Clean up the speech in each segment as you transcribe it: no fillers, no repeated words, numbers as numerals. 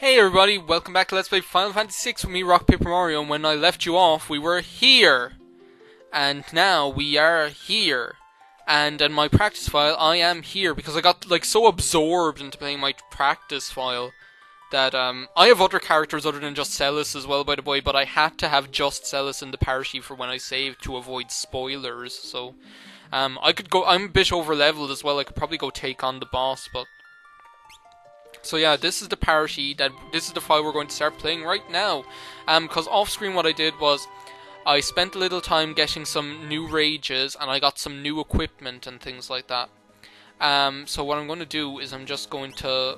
Hey everybody, welcome back to Let's Play Final Fantasy VI with me, RockPaperMario, and when I left you off, we were here. And now we are here. And in my practice file, I am here, because I got, so absorbed into playing my practice file, that, I have other characters other than just Celis as well, by the way, but I had to have just Celis in the parachute sheet for when I saved to avoid spoilers, so, I could go, I'm a bit over leveled as well, I could probably go take on the boss, but... So yeah, this is the parachute, this is the file we're going to start playing right now. Because off screen what I did was, I spent a little time getting some new rages, and I got some new equipment and things like that. So what I'm going to do is I'm just going to...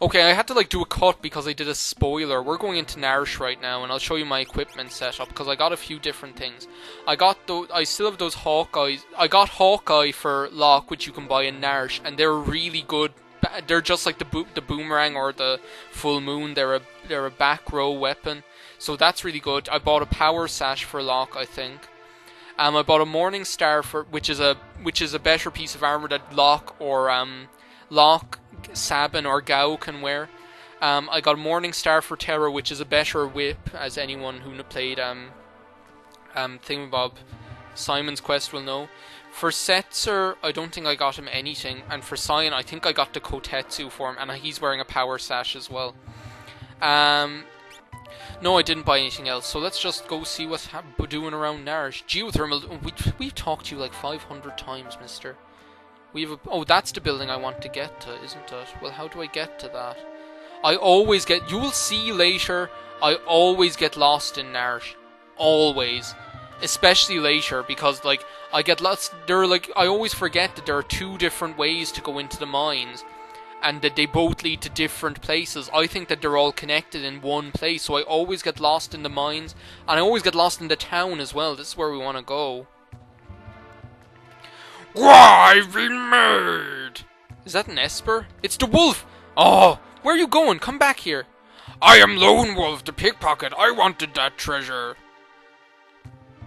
Okay, I had to do a cut because I did a spoiler. We're going into Narshe right now, and I'll show you my equipment setup, because I got a few different things. I still have those Hawkeyes. I got Hawkeye for Locke, which you can buy in Narshe, and they're really good. They're just like the boomerang or the full moon. They're a back row weapon, so that's really good. I bought a power sash for Locke, I think. I bought a Morning Star for which is a better piece of armor that Locke, Sabin, or Gao can wear. I got a Morning Star for Terra, which is a better whip, as anyone who played Thingamabob Simon's Quest will know. For Setzer, I don't think I got him anything, and for Cyan, I think I got the Kotetsu for him, and he's wearing a power sash as well. No, I didn't buy anything else, so let's just go see what's doing around Narshe. Geothermal, we've talked to you like 500 times, mister. Oh, that's the building I want to get to, isn't it? Well, how do I get to that? You will see later, I always get lost in Narshe. Always. Especially later, because, I get lost. I always forget that there are two different ways to go into the mines, and that they both lead to different places. I think that they're all connected in one place, so I always get lost in the mines, and I always get lost in the town as well. This is where we want to go. I've been made! Is that an Esper? It's the wolf! Oh, where are you going? Come back here. I am Lone Wolf, the pickpocket. I wanted that treasure.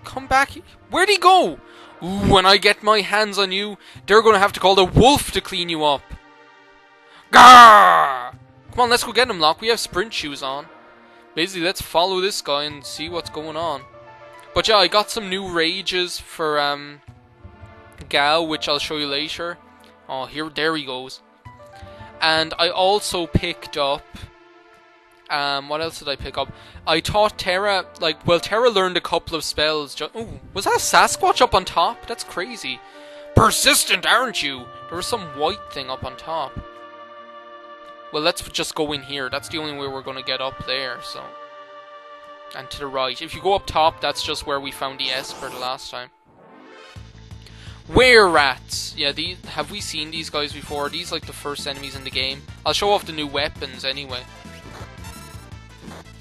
Come back. Where'd he go? Ooh, when I get my hands on you, they're going to have to call the wolf to clean you up. Gah! Come on, let's go get him, Locke. We have sprint shoes on. Basically, let's follow this guy and see what's going on. But yeah, I got some new rages for Gao, which I'll show you later. Oh, there he goes. And I also picked up... what else did I pick up? I taught Terra, Terra learned a couple of spells. Ooh, was that a Sasquatch up on top? That's crazy. Persistent, aren't you? There was some white thing up on top. Well, let's just go in here. That's the only way we're going to get up there, so. And to the right. If you go up top, that's just where we found the Esper the last time. Were-rats! Yeah, have we seen these guys before? These the first enemies in the game. I'll show off the new weapons anyway.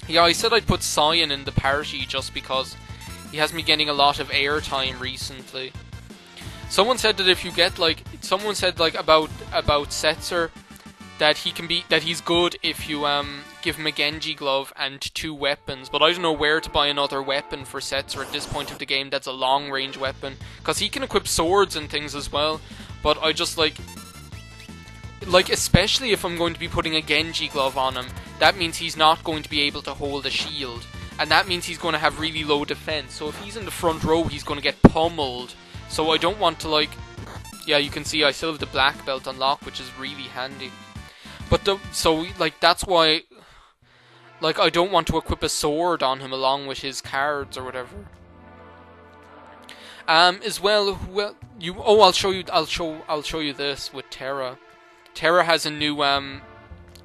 Yeah, I said I'd put Cyan in the parachute just because he has me getting a lot of airtime recently. Someone said that if you get about Setzer that he's good if you give him a Genji glove and 2 weapons, but I don't know where to buy another weapon for Setzer at this point of the game that's a long range weapon, because he can equip swords and things as well, but I just especially if I'm going to be putting a Genji glove on him, that means he's not going to be able to hold a shield. And that means he's going to have really low defense. So if he's in the front row, he's going to get pummeled. So I don't want to yeah, you can see I still have the black belt unlocked, which is really handy. But that's why, I don't want to equip a sword on him along with his cards or whatever. As well, I'll show you this with Terra. Terra has a new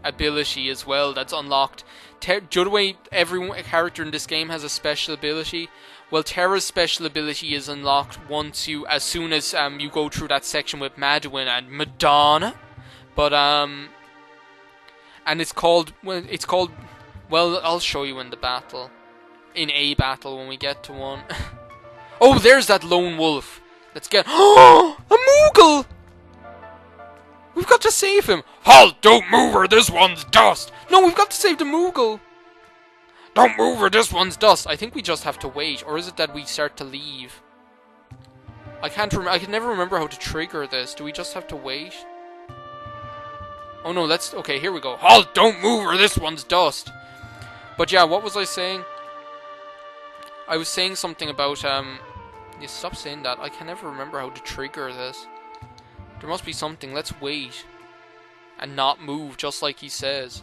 ability as well that's unlocked. Do you know the way every character in this game has a special ability? Well, Terra's special ability is unlocked as soon as you go through that section with Madeline and Madonna. But and it's called I'll show you in the battle, in a battle when we get to one. Oh, there's that lone wolf. Let's get a Moogle. We've got to save him! Halt! Don't move her! This one's dust! No, we've got to save the Moogle! Don't move her! This one's dust! I think we just have to wait, or is it that we start to leave? I can never remember how to trigger this. Do we just have to wait? Oh no, let's... Okay, here we go. Halt! Don't move or this one's dust! But yeah, what was I saying? I was saying something about, Yeah, stop saying that. I can never remember how to trigger this. There must be something. Let's wait. And not move, just like he says.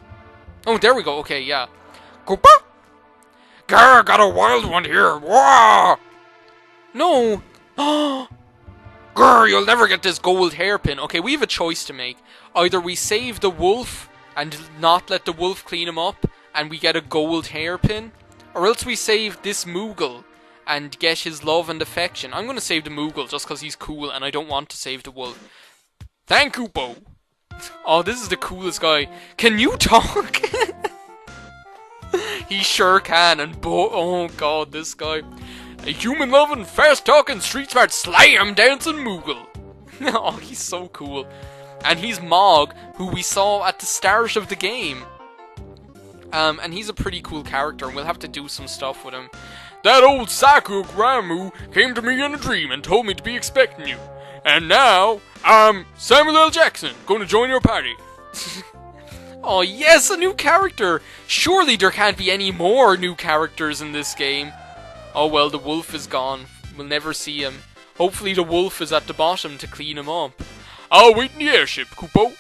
Oh, there we go. Okay, yeah. Koopa! Grr, got a wild one here. Wah! No! Grr, you'll never get this gold hairpin. Okay, we have a choice to make. Either we save the wolf and not let the wolf clean him up, and we get a gold hairpin, or else we save this Moogle and get his love and affection. I'm going to save the Moogle just because he's cool, and I don't want to save the wolf. Thank Koopo! Oh, this is the coolest guy. Can you talk? He sure can, and oh god, this guy. A human-loving, fast-talking, street-smart, slam-dancing Moogle. Oh, he's so cool. And he's Mog, who we saw at the start of the game. And he's a pretty cool character, and we'll have to do some stuff with him. That old Saku Gramu came to me in a dream and told me to be expecting you. And now, I'm Samuel L. Jackson, going to join your party. Oh yes, a new character! Surely there can't be any more new characters in this game. Oh well, the wolf is gone. We'll never see him. Hopefully the wolf is at the bottom to clean him up. I'll wait in the airship, Koopo.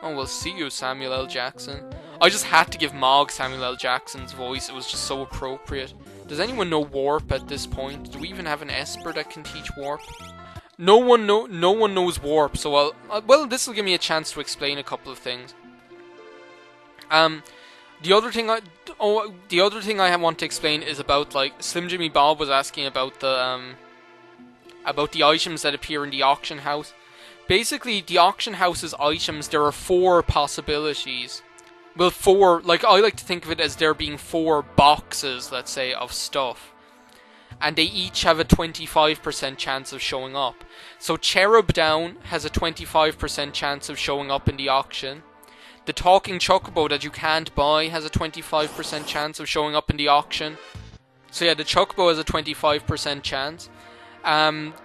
Oh, we'll see you, Samuel L. Jackson. I just had to give Mog Samuel L. Jackson's voice. It was just so appropriate. Does anyone know Warp at this point? Do we even have an Esper that can teach Warp? No one knows Warp, so well, this will give me a chance to explain a couple of things. The other thing I want to explain is about, like, Slim Jimmy Bob was asking about the items that appear in the auction house. Basically, the auction house's items, there are 4 possibilities. Well, 4, like, I like to think of it as there being 4 boxes, let's say, of stuff. And they each have a 25% chance of showing up. So Cherub Down has a 25% chance of showing up in the auction. The Talking Chocobo that you can't buy has a 25% chance of showing up in the auction. So yeah, the Chocobo has a 25% chance.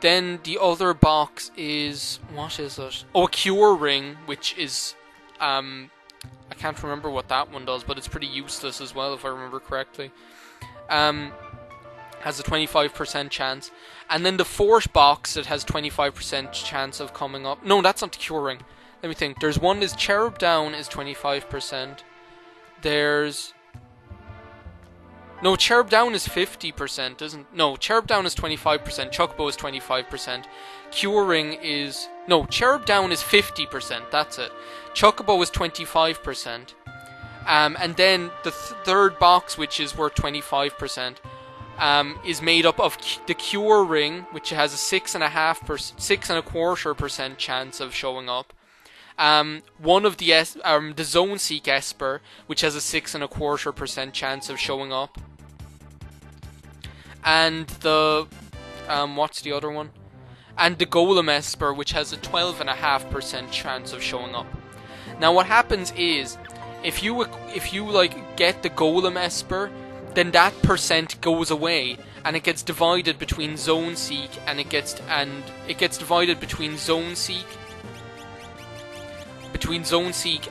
Then the other box is... what is it? Oh, a Cure Ring, which is... I can't remember what that one does, but it's pretty useless as well, if I remember correctly. Has a 25% chance. And then the 4th box that has 25% chance of coming up... No, that's not the Cure Ring. Let me think. There's one is Cherub Down is 25%. There's... No, Cherub Down is 50%, isn't... No, Cherub Down is 25%. Chocobo is 25%. Cure Ring is... No, Cherub Down is 50%. That's it. Chocobo is 25%. And then the 3rd box, which is worth 25%, is made up of the Cure Ring, which has a 6.25% chance of showing up. One of the Zone Seek Esper, which has a 6.25% chance of showing up. And the... what's the other one? And the Golem Esper, which has a 12.5% chance of showing up. Now what happens is, if you like get the Golem Esper, then that percent goes away, and it gets divided between Zone Seek, and it gets divided between Zone Seek,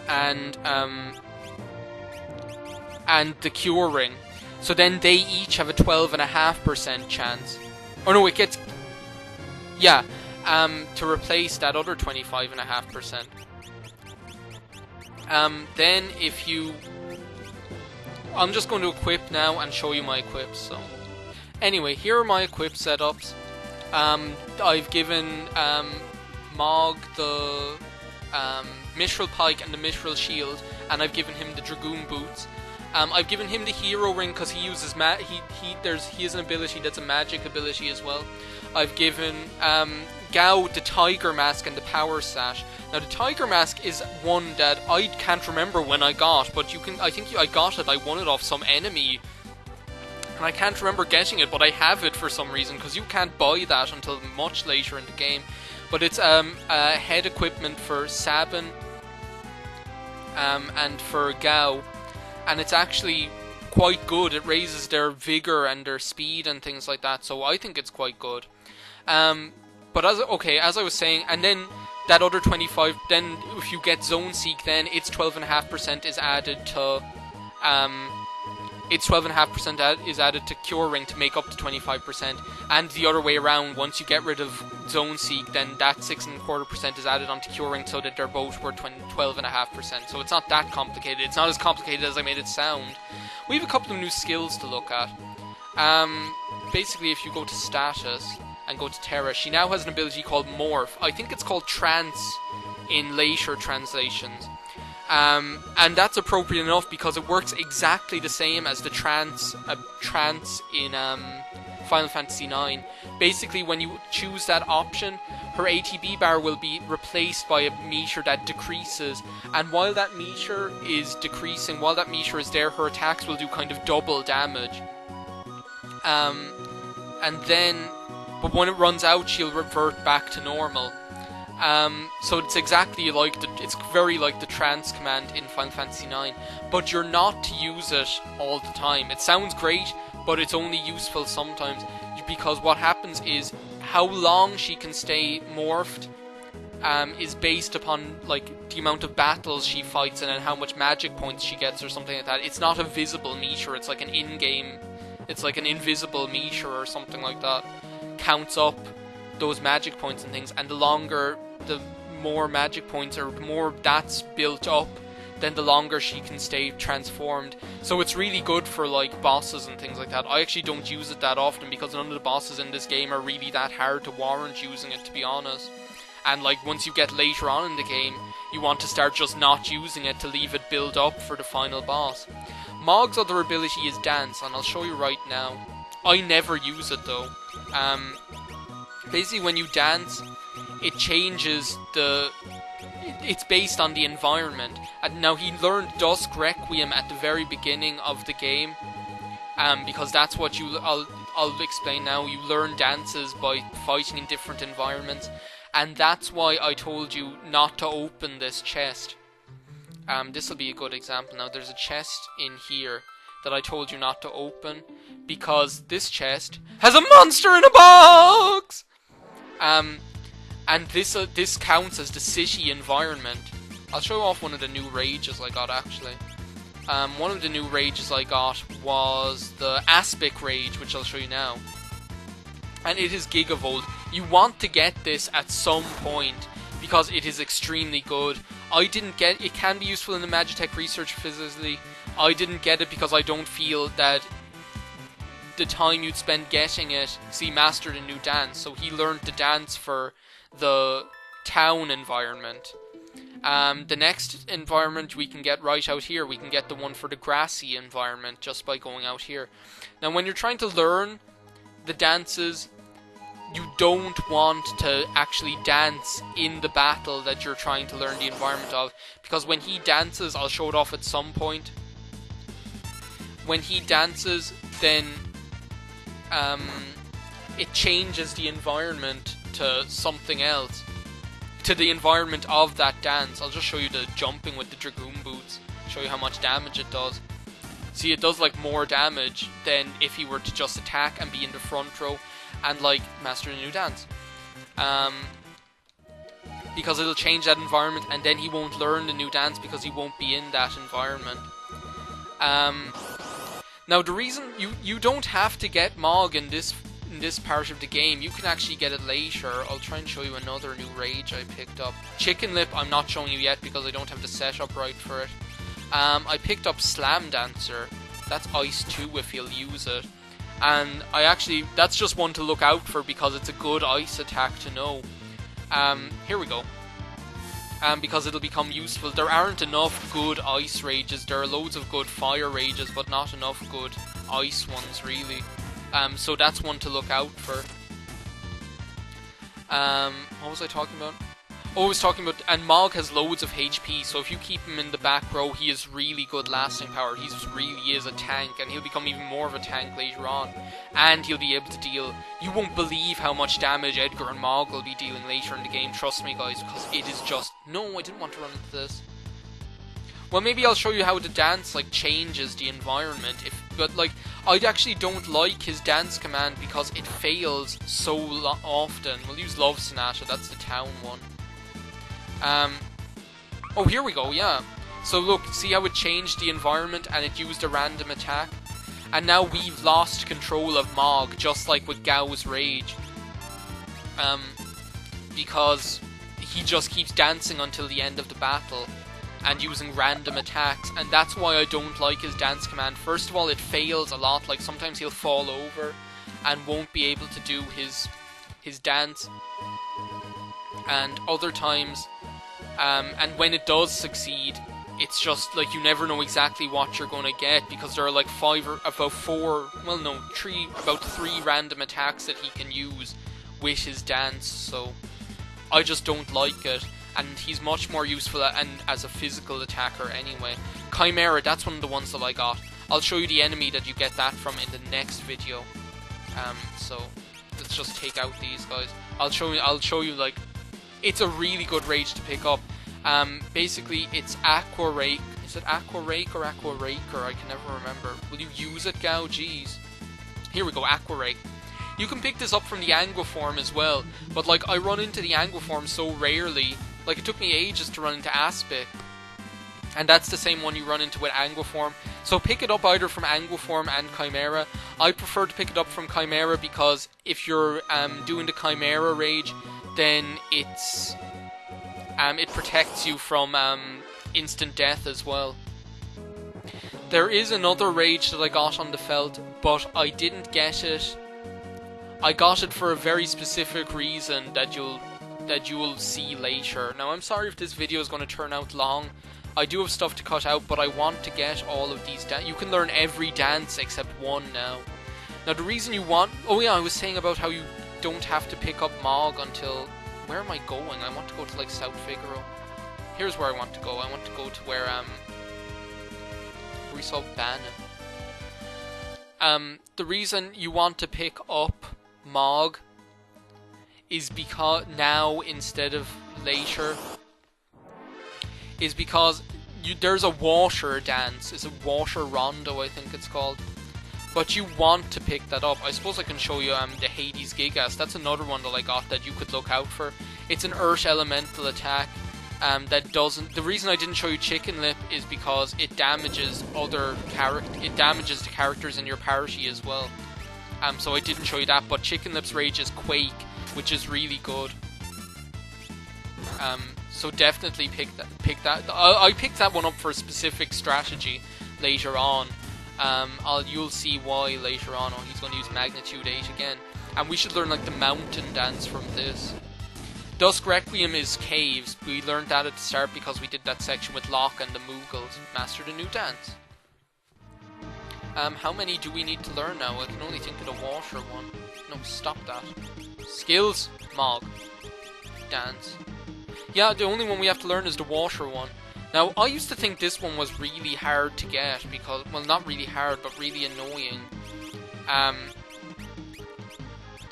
and the Cure Ring. So then they each have a 12.5% chance. Oh no, it gets... Yeah, to replace that other 25.5%. Then if you... I'm just going to equip now and show you my equips, so... Anyway, here are my equip setups. I've given Mog the Mistral Pike and the Mistral Shield, and I've given him the Dragoon Boots. I've given him the Hero Ring because he uses he has an ability that's a magic ability as well. I've given Gao the Tiger Mask and the Power Sash. Now the Tiger Mask is one that I can't remember when I got, but I think I got it. I won it off some enemy, and I can't remember getting it, but I have it for some reason because you can't buy that until much later in the game. But it's head equipment for Sabin and for Gao. And it's actually quite good. It raises their vigor and their speed and things like that, so I think it's quite good. But as I was saying, and then that other 25, then if you get Zone Seek, then its 12.5% is added to, is added to Cure Ring to make up to 25%, and the other way around, once you get rid of Zone Seek, then that 6.25% is added onto Cure Ring, so that they're both worth 12.5%, so it's not that complicated. It's not as complicated as I made it sound. We have a couple of new skills to look at. Basically, if you go to Status and go to Terra, she now has an ability called Morph. I think it's called Trance in later translations. And that's appropriate enough because it works exactly the same as the trance in Final Fantasy IX. Basically, when you choose that option, her ATB bar will be replaced by a meter that decreases, and while that meter is decreasing, while that meter is there, her attacks will do kind of double damage. And then, but when it runs out, she'll revert back to normal. So it's exactly like it's very like the trance command in Final Fantasy IX, but you're not to use it all the time. It sounds great, but it's only useful sometimes, because what happens is how long she can stay morphed is based upon like the amount of battles she fights and how much magic points she gets or something like that. It's not a visible meter, it's like an in-game, it's like an invisible meter or something like that. Counts up those magic points and things, and the more magic points or the more that's built up, then the longer she can stay transformed. So it's really good for like bosses and things like that. I actually don't use it that often because none of the bosses in this game are really that hard to warrant using it, to be honest. And like once you get later on in the game, you want to start just not using it to leave it build up for the final boss. Mog's other ability is Dance, and I'll show you right now. I never use it though. Basically when you dance, it changes it's based on the environment. And now he learned Dusk Requiem at the very beginning of the game, because that's what I'll explain now. You learn dances by fighting in different environments, and that's why I told you not to open this chest. This will be a good example. Now there's a chest in here that I told you not to open, because this chest has a monster in a box! And this counts as the city environment. I'll show off one of the new rages I got, actually. One of the new rages I got was the Aspic Rage, which I'll show you now. And it is Gigavolt. You want to get this at some point, because it is extremely good. I didn't get it. Can be useful in the Magitech Research Facility. I didn't get it because I don't feel that the time you'd spend getting it, he mastered a new dance, so he learned the dance for the town environment. The next environment we can get right out here. We can get the one for the grassy environment just by going out here. Now when you're trying to learn the dances, you don't want to actually dance in the battle that you're trying to learn the environment of, because when he dances, I'll show it off at some point, when he dances, then it changes the environment to something else, to the environment of that dance. I'll just show you the jumping with the Dragoon Boots, show you how much damage it does. See, it does like more damage than if he were to just attack and be in the front row and like master a new dance, because it'll change that environment, and then he won't learn the new dance because he won't be in that environment. Now the reason you don't have to get Mog in this part of the game, you can actually get it later. I'll try and show you another new rage I picked up. Chicken Lip I'm not showing you yet because I don't have the setup right for it. I picked up Slam Dancer. That's Ice 2 if you'll use it. And that's just one to look out for because it's a good ice attack to know. Here we go. Because it'll become useful. There aren't enough good ice rages. There are loads of good fire rages, but not enough good ice ones, really. So that's one to look out for. What was I talking about? Oh, I was talking about, and Mog has loads of HP, so if you keep him in the back row, he has really good lasting power. He really is a tank, and he'll become even more of a tank later on. And he'll be able to deal, you won't believe how much damage Edgar and Mog will be dealing later in the game, trust me guys, because it is just, no, I didn't want to run into this. Well, maybe I'll show you how the dance, like, changes the environment. but like I actually don't like his dance command because it fails so often. We'll use Love Sonata. That's the town one. Oh, here we go. Yeah. So look, see how it changed the environment and it used a random attack, and now we've lost control of Mog, just like with Gao's Rage. Because he just keeps dancing until the end of the battle and using random attacks, and that's why I don't like his dance command. First of all, it fails a lot. Like sometimes he'll fall over and won't be able to do his dance, and other times, and when it does succeed, it's just like you never know exactly what you're going to get, because there are like about three random attacks that he can use with his dance. So I just don't like it, and he's much more useful as a physical attacker anyway. Chimera, that's one of the ones that I got. I'll show you the enemy that you get that from in the next video. So let's just take out these guys. I'll show you like, it's a really good rage to pick up. Basically it's Aqua Rake. Is it Aqua Rake or Aqua Raker? I can never remember. Will you use it, Gao? Jeez. Here we go, Aqua Rake. You can pick this up from the Angua form as well, but like I run into the Angua form so rarely. Like it took me ages to run into Aspic, and that's the same one you run into with Angua form. So pick it up either from Angua form and Chimera. I prefer to pick it up from Chimera because if you're doing the Chimera rage, then it protects you from instant death as well. There is another rage that I got on the Felt, but I didn't get it. I got it for a very specific reason that you'll see later. Now I'm sorry if this video is going to turn out long. I do have stuff to cut out, but I want to get all of these you can learn every dance except one now. Now the reason you want... Oh yeah, I was saying about how you don't have to pick up Mog until... Where am I going? I want to go to like South Figaro. Here's where I want to go. I want to go to where we saw Bannon. The reason you want to pick up Mog is because now instead of later is because there's a water dance. It's a water rondo, I think it's called. But you want to pick that up. I suppose I can show you the Hades Gigas. That's another one that I got that you could look out for. It's an Earth Elemental attack that doesn't... The reason I didn't show you Chicken Lip is because it damages it damages the characters in your party as well. So I didn't show you that, but Chicken Lip's rage is Quake, which is really good. So definitely pick that. I picked that one up for a specific strategy later on. You'll see why later on. Oh, he's going to use Magnitude 8 again. And we should learn like the mountain dance from this. Dusk Requiem is caves. We learned that at the start because we did that section with Locke and the Moogles. Mastered a new dance. How many do we need to learn now? I can only think of the water one. No, stop that. Skills, Mog. Dance. Yeah, the only one we have to learn is the water one. Now, I used to think this one was really hard to get because, well, not really hard, but really annoying.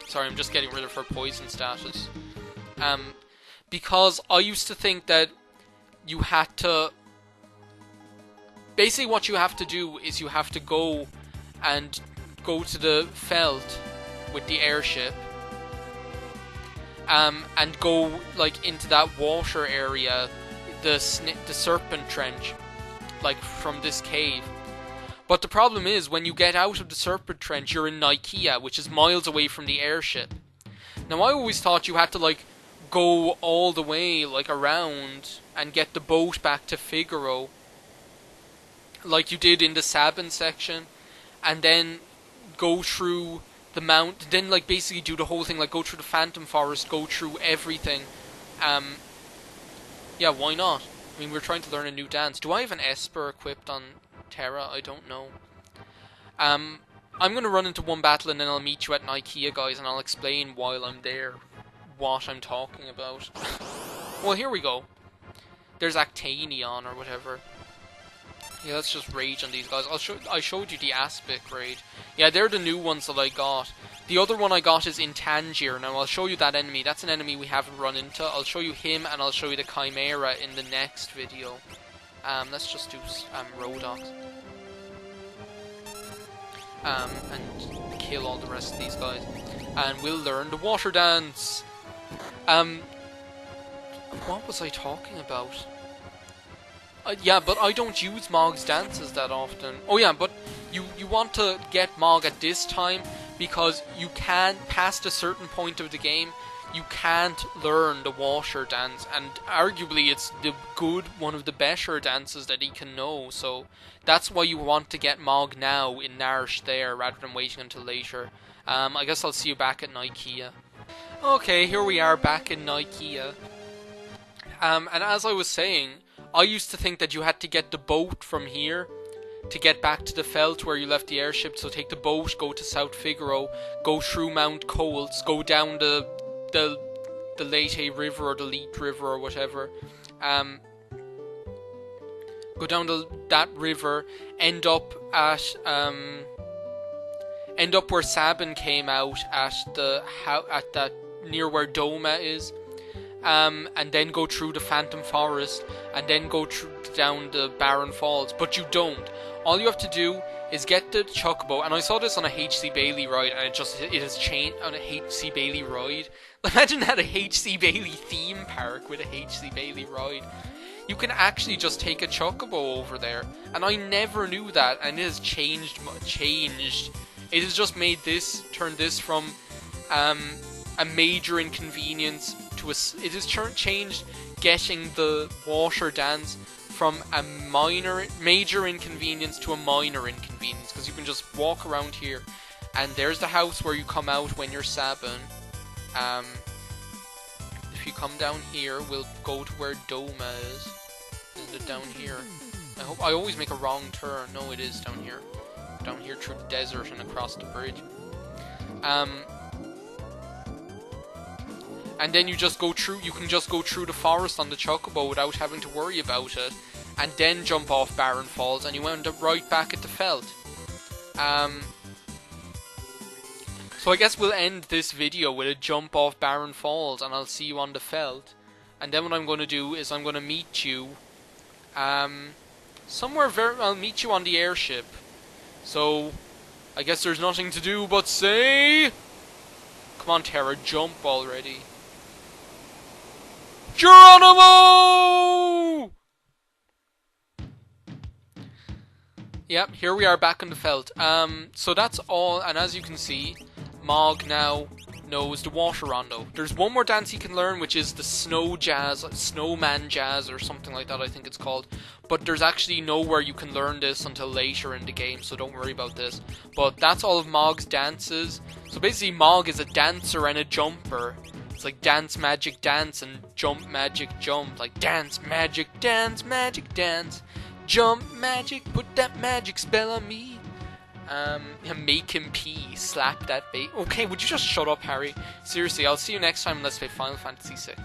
Sorry, I'm just getting rid of her poison status. Because I used to think that you had to... Basically what you have to do is you have to go to the Felt with the airship. And go like into that water area, the Serpent Trench, like from this cave. But the problem is, when you get out of the Serpent Trench, you're in Nikea, which is miles away from the airship. Now I always thought you had to like go all the way like around and get the boat back to Figaro, like you did in the Sabin section, and then go through the mount, then like basically do the whole thing, like go through the Phantom Forest, go through everything. Yeah, why not? I mean, we're trying to learn a new dance. Do I have an Esper equipped on Terra? I don't know. I'm gonna run into one battle and then I'll meet you at Nikea, guys, and I'll explain while I'm there what I'm talking about. Well, here we go. There's Actanion or whatever. Yeah, let's just rage on these guys. I showed you the Aspic raid. Yeah, they're the new ones that I got. The other one I got is in Tangier. Now, I'll show you that enemy. That's an enemy we haven't run into. I'll show you him, and I'll show you the Chimera in the next video. Let's just do Rhodox. and kill all the rest of these guys. And we'll learn the water dance. What was I talking about? Yeah, but I don't use Mog's dances that often. Oh yeah, but you want to get Mog at this time because you can't, past a certain point of the game, you can't learn the water dance, and arguably it's one of the better dances that he can know, so that's why you want to get Mog now in Narish there rather than waiting until later. I guess I'll see you back at Nikea. Okay, here we are back in Nikea. And as I was saying, I used to think that you had to get the boat from here to get back to the Felt where you left the airship. So take the boat, go to South Figaro, go through Mount Coles, go down the Leyte River or the Leet River or whatever. Go down that river, end up where Sabin came out at that near where Doma is. And then go through the Phantom Forest, and then go down the Barren Falls. But you don't. All you have to do is get the Chocobo, and I saw this on a H.C. Bailey ride, and it has changed on a H.C. Bailey ride. Imagine that, a H.C. Bailey theme park with a H.C. Bailey ride. You can actually just take a Chocobo over there, and I never knew that, and it has changed. It has just made turned this from a major inconvenience to it has changed getting the water dance from a major inconvenience to a minor inconvenience, because you can just walk around here, and there's the house where you come out when you're Sabin. If you come down here, we'll go to where Doma is. Isn't it down here? I always make a wrong turn. No, it is down here. Down here through the desert and across the bridge. And then you can just go through the forest on the Chocobo without having to worry about it, and then jump off Barren Falls, and you end up right back at the Felt. So I guess we'll end this video with a jump off Barren Falls, and I'll see you on the Felt. And then what I'm going to do is I'm going to meet you somewhere I'll meet you on the airship. So I guess there's nothing to do but say, come on Terra, jump already. Geronimo! Yep, here we are back on the Felt. So that's all, and as you can see, Mog now knows the water rondo. There's one more dance he can learn, which is the snowman jazz, or something like that I think it's called. But there's actually nowhere you can learn this until later in the game, so don't worry about this. But that's all of Mog's dances. So basically Mog is a dancer and a jumper. It's like dance magic dance and jump magic jump. Like dance magic dance, magic dance, jump magic, put that magic spell on me. Make him pee, slap that bait. Okay, would you just shut up, Harry? Seriously, I'll see you next time and let's play Final Fantasy VI.